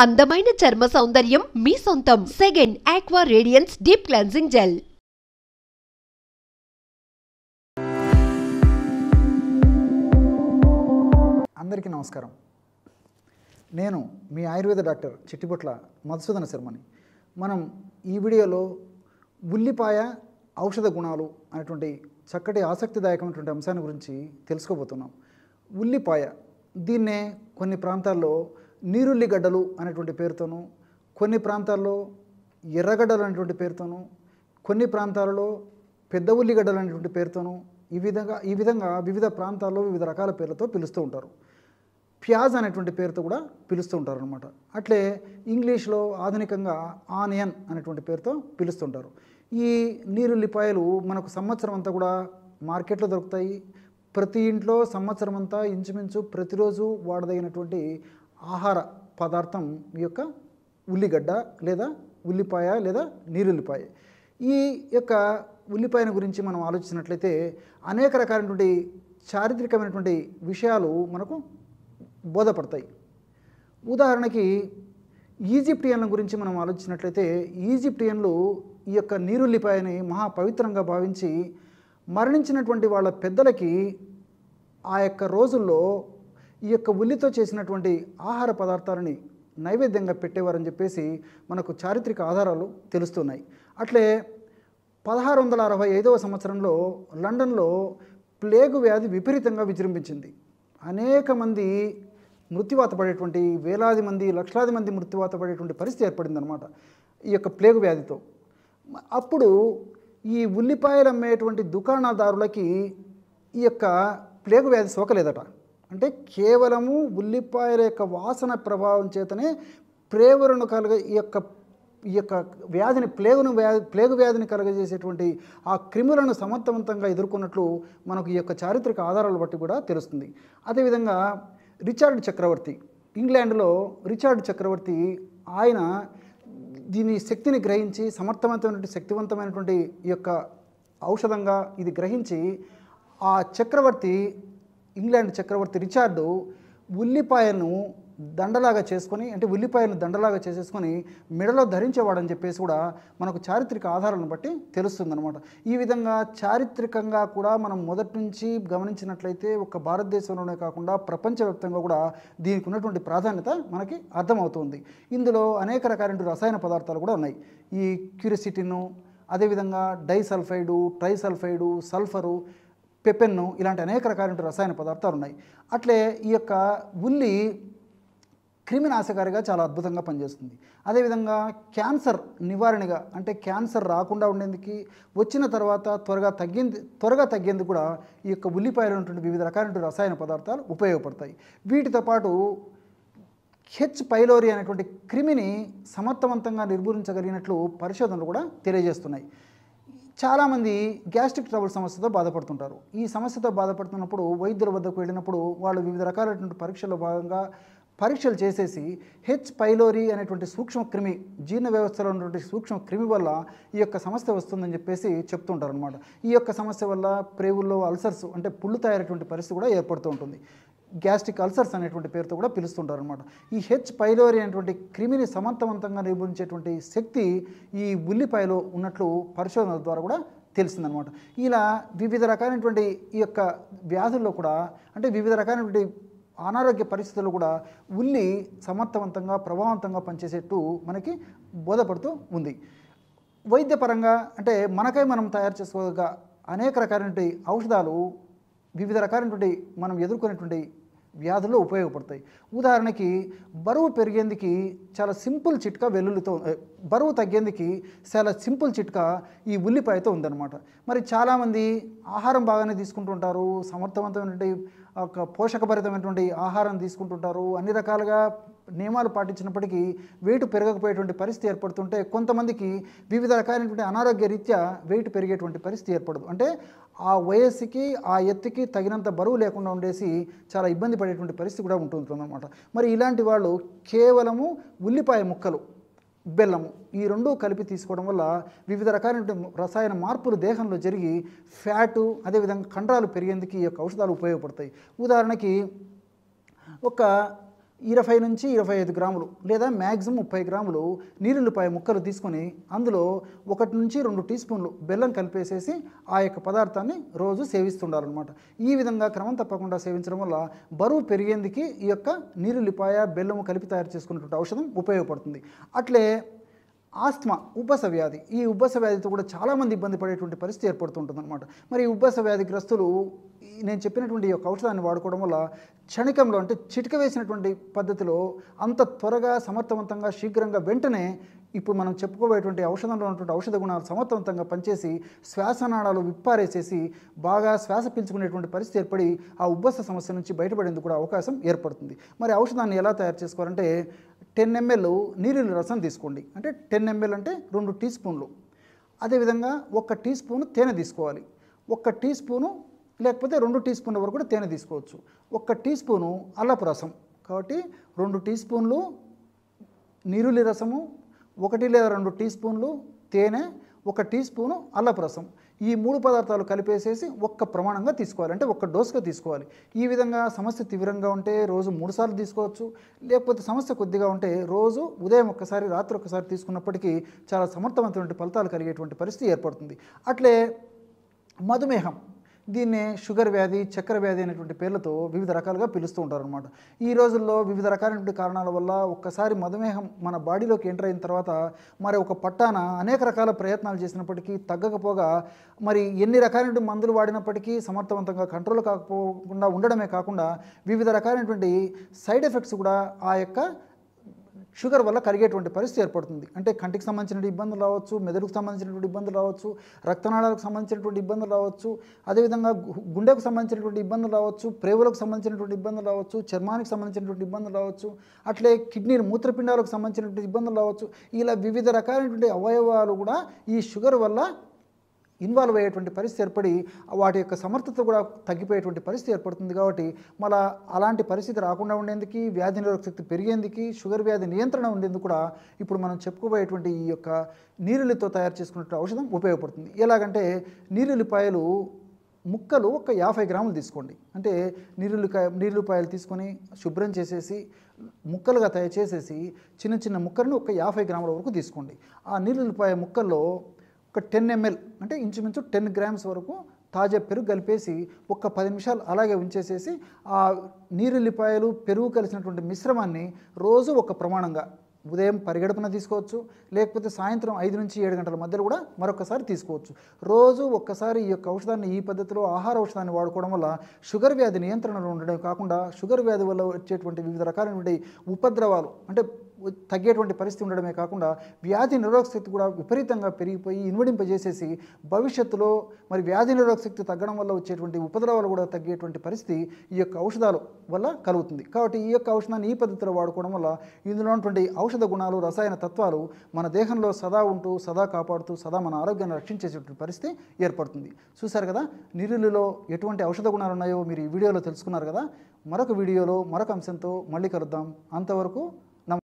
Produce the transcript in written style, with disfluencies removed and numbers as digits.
అందమైన చర్మ సౌందర్యం మీ సొంతం. Second aqua radiance deep cleansing gel. అందరికీ నమస్కారం. నేను మీ ఆయుర్వేద డాక్టర్ చిట్టిపొట్ల మధుసూదన శర్మని. మనం ఈ వీడియోలో ఉల్లిపాయ ఔషధ గుణాలు అనేటువంటి చక్కటి ఆసక్తిదాయకమైనటువంటి అంశాన్ని గురించి తెలుసుకోబోతున్నాం. ఉల్లిపాయ దీన్నే కొన్ని ప్రాంతాల్లో నీరుల్లిగడ్డలు అనేటువంటి పేరుతోనూ, కొన్ని ప్రాంతాల్లో ఎర్రగడ్డలు అనేటువంటి పేరుతోనూ, కొన్ని ప్రాంతాలలో పెద్ద ఉల్లిగడ్డలు అనేటువంటి పేరుతోనూ ఈ విధంగా వివిధ ప్రాంతాల్లో వివిధ రకాల పేర్లతో పిలుస్తూ ఉంటారు. ప్యాజ్ అనేటువంటి పేరుతో కూడా పిలుస్తూ ఉంటారు అనమాట. అట్లే ఇంగ్లీష్లో ఆధునికంగా ఆనియన్ అనేటువంటి పేరుతో పిలుస్తుంటారు. ఈ నీరుల్లిపాయలు మనకు సంవత్సరం అంతా కూడా మార్కెట్లో దొరుకుతాయి. ప్రతి ఇంట్లో సంవత్సరం అంతా ఇంచుమించు ప్రతిరోజు వాడదగినటువంటి ఆహార పదార్థం ఈ యొక్క ఉల్లిగడ్డ లేదా ఉల్లిపాయ లేదా నీరుల్లిపాయ. ఈ యొక్క ఉల్లిపాయను గురించి మనం ఆలోచించినట్లయితే అనేక రకాలైనటువంటి చారిత్రకమైనటువంటి విషయాలు మనకు బోధపడతాయి. ఉదాహరణకి ఈజిప్టియన్ల గురించి మనం ఆలోచించినట్లయితే ఈజిప్టియన్లు ఈ యొక్క నీరుల్లిపాయని మహా పవిత్రంగా భావించి మరణించినటువంటి వాళ్ళ పెద్దలకి ఆ యొక్క రోజుల్లో ఈ యొక్క ఉల్లితో చేసినటువంటి ఆహార పదార్థాలని నైవేద్యంగా పెట్టేవారని చెప్పేసి మనకు చారిత్రక ఆధారాలు తెలుస్తున్నాయి. అట్లే 1665వ సంవత్సరంలో లండన్లో ప్లేగు వ్యాధి విపరీతంగా విజృంభించింది. అనేక మంది మృత్యువాత పడేటువంటి, వేలాది మంది లక్షలాది మంది మృత్యువాత పడేటువంటి పరిస్థితి ఏర్పడిందనమాట ఈ యొక్క ప్లేగు వ్యాధితో. అప్పుడు ఈ ఉల్లిపాయలు అమ్మేటువంటి దుకాణదారులకి ఈ యొక్క ప్లేగు వ్యాధి సోకలేదట. అంటే కేవలము ఉల్లిపాయల యొక్క వాసన ప్రభావం చేతనే ప్రేగులను ఈ యొక్క వ్యాధిని ప్లేగు వ్యాధిని కలగజేసేటువంటి ఆ క్రిములను సమర్థవంతంగా ఎదుర్కొన్నట్లు మనకు ఈ యొక్క చారిత్రక ఆధారాలు బట్టి కూడా తెలుస్తుంది. అదేవిధంగా రిచార్డ్ చక్రవర్తి, ఇంగ్లాండ్లో రిచార్డ్ చక్రవర్తి, ఆయన దీని శక్తిని గ్రహించి శక్తివంతమైనటువంటి ఈ యొక్క ఔషధంగా ఇది గ్రహించి ఆ చక్రవర్తి, ఇంగ్లాండ్ చక్రవర్తి రిచార్డు ఉల్లిపాయను దండలాగా చేసేసుకొని మెడలో ధరించేవాడని చెప్పేసి కూడా మనకు చారిత్రక ఆధారాలను బట్టి తెలుస్తుందన్నమాట. ఈ విధంగా చారిత్రకంగా కూడా మనం మొదటి నుంచి గమనించినట్లయితే ఒక భారతదేశంలోనే కాకుండా ప్రపంచవ్యాప్తంగా కూడా దీనికి ఉన్నటువంటి ప్రాధాన్యత మనకి అర్థమవుతుంది. ఇందులో అనేక రకాలైన రసాయన పదార్థాలు కూడా ఉన్నాయి. ఈ క్యూరిసిటిను, అదేవిధంగా డైసల్ఫైడు, ట్రైసల్ఫైడు, సల్ఫరు, పెపెన్ను, ఇలాంటి అనేక రకాలైన రసాయన పదార్థాలు ఉన్నాయి. అట్లే ఈ యొక్క ఉల్లి క్రిమినాశకారిగా చాలా అద్భుతంగా పనిచేస్తుంది. అదేవిధంగా క్యాన్సర్ నివారణగా, అంటే క్యాన్సర్ రాకుండా ఉండేందుకు, వచ్చిన తర్వాత త్వరగా తగ్గేందుకు కూడా ఈ యొక్క ఉల్లిపాయలు ఉన్నటువంటి వివిధ రకాలైన రసాయన పదార్థాలు ఉపయోగపడతాయి. వీటితో పాటు హెచ్ పైలోరీ అనేటువంటి క్రిమిని సమర్థవంతంగా నిర్మూలించగలిగినట్లు పరిశోధనలు కూడా తెలియజేస్తున్నాయి. చాలామంది గ్యాస్ట్రిక్ ట్రబుల్ సమస్యతో బాధపడుతుంటారు. ఈ సమస్యతో బాధపడుతున్నప్పుడు వైద్యుల వద్దకు వెళ్ళినప్పుడు వాళ్ళు వివిధ రకాలైనటువంటి పరీక్షల్లో భాగంగా పరీక్షలు చేసేసి హెచ్ పైలోరీ అనేటువంటి సూక్ష్మక్రిమి, జీర్ణ వ్యవస్థలో ఉన్నటువంటి సూక్ష్మక్రిమి వల్ల ఈ యొక్క సమస్య వస్తుందని చెప్పేసి చెప్తుంటారు అనమాట. ఈ యొక్క సమస్య వల్ల ప్రేగుల్లో అల్సర్స్, అంటే పుళ్ళు తయారయ్యేటువంటి పరిస్థితి కూడా ఏర్పడుతూ ఉంటుంది. గ్యాస్ట్రిక్ అల్సర్స్ అనేటువంటి పేరుతో కూడా పిలుస్తుంటారు అనమాట. ఈ హెచ్ పైలోరీ అనేటువంటి క్రిమిని సమర్థవంతంగా నిర్మూలించేటువంటి శక్తి ఈ ఉల్లిపాయలో ఉన్నట్లు పరిశోధనల ద్వారా కూడా తెలిసిందనమాట. ఇలా వివిధ రకాలైనటువంటి ఈ యొక్క వ్యాధుల్లో కూడా, అంటే వివిధ రకాలైనటువంటి అనారోగ్య పరిస్థితుల్లో కూడా ఉల్లి సమర్థవంతంగా ప్రభావవంతంగా పనిచేసేట్టు మనకి బోధపడుతూ ఉంది. వైద్యపరంగా అంటే మనకై మనం తయారు చేసుకోగా అనేక రకాలైనటువంటి ఔషధాలు వివిధ రకాలైనటువంటి మనం ఎదుర్కొనేటువంటి వ్యాధుల్లో ఉపయోగపడతాయి. ఉదాహరణకి బరువు పెరిగేందుకు చాలా సింపుల్ చిట్కా బరువు తగ్గేందుకు చాలా సింపుల్ చిట్కా ఈ ఉల్లిపాయతో ఉందన్నమాట. మరి చాలామంది ఆహారం బాగానే తీసుకుంటుంటారు, సమర్థవంతమైనటువంటి ఒక పోషకభరితమైనటువంటి ఆహారం తీసుకుంటుంటారు, అన్ని రకాలుగా నియమాలు పాటించినప్పటికీ వెయిట్ పెరగకపోయేటువంటి పరిస్థితి ఏర్పడుతుంటే, కొంతమందికి వివిధ రకాలైనటువంటి అనారోగ్య రీత్యా వెయిట్ పెరిగేటువంటి పరిస్థితి ఏర్పడదు. అంటే ఆ వయస్సుకి ఆ ఎత్తుకి తగినంత బరువు లేకుండా ఉండేసి చాలా ఇబ్బంది పడేటువంటి పరిస్థితి కూడా ఉంటుందన్నమాట. మరి ఇలాంటి వాళ్ళు కేవలము ఉల్లిపాయ ముక్కలు, బెల్లము ఈ రెండూ కలిపి తీసుకోవడం వల్ల వివిధ రకాలైన రసాయన మార్పులు దేహంలో జరిగి ఫ్యాటు, అదేవిధంగా కండరాలు పెరిగేందుకు ఈ యొక్క ఔషధాలు ఉపయోగపడతాయి. ఉదాహరణకి ఒక 20 నుంచి 25 గ్రాములు లేదా మ్యాక్సిమం 30 గ్రాములు నీరుల్లిపాయ ముక్కలు తీసుకొని అందులో 1 నుంచి 2 టీ స్పూన్లు బెల్లం కలిపేసేసి ఆ యొక్క పదార్థాన్ని రోజు సేవిస్తుండాలన్నమాట. ఈ విధంగా క్రమం తప్పకుండా సేవించడం వల్ల బరువు పెరిగేందుకు ఈ యొక్క నీరుల్లిపాయ బెల్లము కలిపి తయారు చేసుకున్నటువంటి ఔషధం ఉపయోగపడుతుంది. అట్లే ఆస్తమా, ఉబ్బస వ్యాధి, ఈ ఉబ్బస వ్యాధితో కూడా చాలామంది ఇబ్బంది పడేటువంటి పరిస్థితి ఏర్పడుతుంటుందన్నమాట. మరి ఈ ఉబ్బస వ్యాధిగ్రస్తులు నేను చెప్పినటువంటి ఈ యొక్క ఔషధాన్ని వాడుకోవడం వల్ల క్షణికంలో అంటే చిటిక వేసినటువంటి పద్ధతిలో అంత త్వరగా సమర్థవంతంగా శీఘ్రంగా వెంటనే ఇప్పుడు మనం చెప్పుకోబోయేటువంటి ఔషధంలో ఉన్నటువంటి ఔషధ గుణాలు సమర్థవంతంగా పనిచేసి శ్వాసనాళాలు విప్పారేసేసి బాగా శ్వాస పీల్చుకునేటువంటి పరిస్థితి ఏర్పడి ఆ ఉబ్బస సమస్య నుంచి బయటపడేందుకు కూడా అవకాశం ఏర్పడుతుంది. మరి ఔషధాన్ని ఎలా తయారు చేసుకోవాలంటే 10 ml నీరుల్లి రసం తీసుకోండి. అంటే 10 ml అంటే 2 టీ స్పూన్లు. అదేవిధంగా 1 టీ స్పూను తేనె తీసుకోవాలి. 1 టీ స్పూను లేకపోతే 2 టీ స్పూన్ల వరకు కూడా తేనె తీసుకోవచ్చు. 1 టీ స్పూను అల్లపు రసం. కాబట్టి 2 టీ స్పూన్లు నీరుల్లి రసము, 1 లేదా 2 టీ స్పూన్లు తేనె, 1 టీ స్పూను అల్లపు రసం. ఈ 3 పదార్థాలు కలిపేసేసి ఒక్క ప్రమాణంగా తీసుకోవాలి. అంటే 1 డోసుగా తీసుకోవాలి. ఈ విధంగా సమస్య తీవ్రంగా ఉంటే రోజు 3 సార్లు తీసుకోవచ్చు. లేకపోతే సమస్య కొద్దిగా ఉంటే రోజు ఉదయం ఒక్కసారి రాత్రి ఒక్కసారి తీసుకున్నప్పటికీ చాలా సమర్థవంతమైన ఫలితాలు కలిగేటువంటి పరిస్థితి ఏర్పడుతుంది. అట్లే మధుమేహం, దీన్నే షుగర్ వ్యాధి, చక్కెర వ్యాధి అనేటువంటి పేర్లతో వివిధ రకాలుగా పిలుస్తూ ఉంటారనమాట. ఈ రోజుల్లో వివిధ రకాలైనటువంటి కారణాల వల్ల ఒక్కసారి మధుమేహం మన బాడీలోకి ఎంటర్ అయిన తర్వాత మరి ఒక పట్టాన అనేక రకాల ప్రయత్నాలు చేసినప్పటికీ తగ్గకపోగా మరి ఎన్ని రకాలైన మందులు వాడినప్పటికీ సమర్థవంతంగా కంట్రోల్ కాకపోకుండా ఉండడమే కాకుండా వివిధ రకాలైనటువంటి సైడ్ ఎఫెక్ట్స్ కూడా ఆ యొక్క షుగర్ వల్ల కలిగేటువంటి పరిస్థితి ఏర్పడుతుంది. అంటే కంటికి సంబంధించినటువంటి ఇబ్బందులు రావచ్చు, మెదడుకు సంబంధించినటువంటి ఇబ్బందులు రావచ్చు, రక్తనాళాలకు సంబంధించినటువంటి ఇబ్బందులు రావచ్చు, అదేవిధంగా గుండెకు సంబంధించినటువంటి ఇబ్బందులు రావచ్చు, ప్రేవులకు సంబంధించినటువంటి ఇబ్బందులు రావచ్చు, చర్మానికి సంబంధించినటువంటి ఇబ్బందులు రావచ్చు, అట్లే కిడ్నీ మూత్రపిండాలకు సంబంధించినటువంటి ఇబ్బందులు రావచ్చు. ఇలా వివిధ రకాలైనటువంటి అవయవాలు కూడా ఈ షుగర్ వల్ల ఇన్వాల్వ్ అయ్యేటువంటి పరిస్థితి ఏర్పడి వాటి యొక్క సమర్థత కూడా తగ్గిపోయేటువంటి పరిస్థితి ఏర్పడుతుంది. కాబట్టి మళ్ళీ అలాంటి పరిస్థితి రాకుండా ఉండేందుకు, వ్యాధి నిరోధక శక్తి పెరిగేందుకు, షుగర్ వ్యాధి నియంత్రణ ఉండేందుకు కూడా ఇప్పుడు మనం చెప్పుకోబోయేటువంటి ఈ యొక్క నీరుల్లితో తయారు చేసుకున్న ఔషధం ఉపయోగపడుతుంది. ఎలాగంటే నీరుల్లిపాయలు ముక్కలు ఒక 50 గ్రాములు తీసుకోండి. అంటే నీరుల్లిపాయలు తీసుకొని శుభ్రం చేసేసి ముక్కలుగా తయారు చేసేసి చిన్న చిన్న ముక్కలను ఒక 50 గ్రాముల వరకు తీసుకోండి. ఆ నీరుల్లిపాయ ముక్కల్లో ఒక 10 ml అంటే ఇంచుమించు 10 గ్రామ్స్ వరకు తాజా పెరుగు కలిపేసి ఒక 10 నిమిషాలు అలాగే ఉంచేసేసి ఆ నీరుల్లిపాయలు పెరుగు కలిసినటువంటి మిశ్రమాన్ని రోజు ఒక ప్రమాణంగా ఉదయం పరిగెడుపున తీసుకోవచ్చు, లేకపోతే సాయంత్రం 5 నుంచి 7 గంటల మధ్యలో కూడా మరొకసారి తీసుకోవచ్చు. రోజు ఒక్కసారి ఈ యొక్క ఔషధాన్ని ఈ పద్ధతిలో ఆహార ఔషధాన్ని వాడుకోవడం వల్ల షుగర్ వ్యాధి నియంత్రణలో ఉండడం కాకుండా షుగర్ వ్యాధి వల్ల వచ్చేటువంటి వివిధ రకాలైనటువంటి ఉపద్రవాలు అంటే తగ్గేటువంటి పరిస్థితి ఉండడమే కాకుండా వ్యాధి నిరోధక శక్తి కూడా విపరీతంగా పెరిగిపోయి ఇన్వడింపజేసేసి భవిష్యత్తులో మరి వ్యాధి నిరోధక శక్తి తగ్గడం వల్ల వచ్చేటువంటి ఉపద్రవాలు కూడా తగ్గేటువంటి పరిస్థితి ఈ యొక్క ఔషధాల వల్ల కలుగుతుంది. కాబట్టి ఈ యొక్క ఔషధాన్ని ఈ పద్ధతిలో వాడుకోవడం వల్ల ఇందులో ఉన్నటువంటి ఔషధ గుణాలు, రసాయన తత్వాలు మన దేహంలో సదా ఉంటూ సదా కాపాడుతూ సదా మన ఆరోగ్యాన్ని రక్షించేటువంటి పరిస్థితి ఏర్పడుతుంది. చూశారు కదా, నీరుల్లిలో ఎటువంటి ఔషధ గుణాలు ఉన్నాయో మీరు ఈ వీడియోలో తెలుసుకున్నారు కదా. మరొక వీడియోలో మరొక అంశంతో మళ్ళీ కలుద్దాం. అంతవరకు